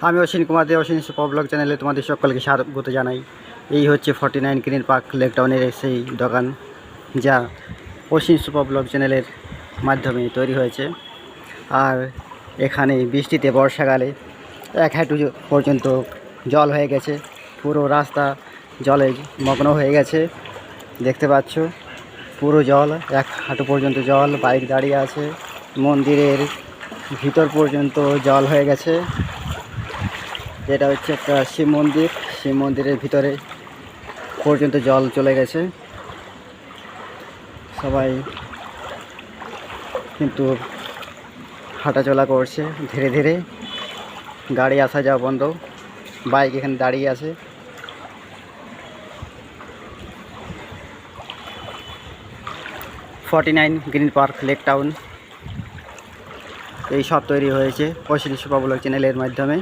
আমি অশ্বিন কুমার দে, Ashwin super blog চ্যানেলে তোমাদের সকলকে স্বাগত জানাই। এই হচ্ছে 49 গ্রিন পার্ক লেকটাউনের সেই দোকান, যা অশ্বিন সুপার ব্লগ চ্যানেলের মাধ্যমে তৈরি হয়েছে। আর এখানে বৃষ্টিতে বর্ষাকালে 1 হাঁটু পর্যন্ত জল হয়ে গেছে, পুরো রাস্তা জলে মগ্ন হয়ে গেছে। দেখতে পাচ্ছ পুরো জল, 1 হাঁটু পর্যন্ত জল, বাইক দাঁড়িয়ে আছে। মন্দিরের ভিতর পর্যন্ত জল হয়ে গেছে। যেটা হচ্ছে একটা শিব মন্দির, শিব মন্দিরের ভিতরে পর্যন্ত জল চলে গেছে। সবাই কিন্তু হাঁটাচলা করছে ধীরে ধীরে, গাড়ি আসা যাওয়া বন্ধ, বাইক এখানে দাঁড়িয়ে আছে। ফর্টি-9 গ্রিন পার্ক লেক টাউন এই সব তৈরি হয়েছে অশ্বিন সুপার ব্লগ চ্যানেলের মাধ্যমে।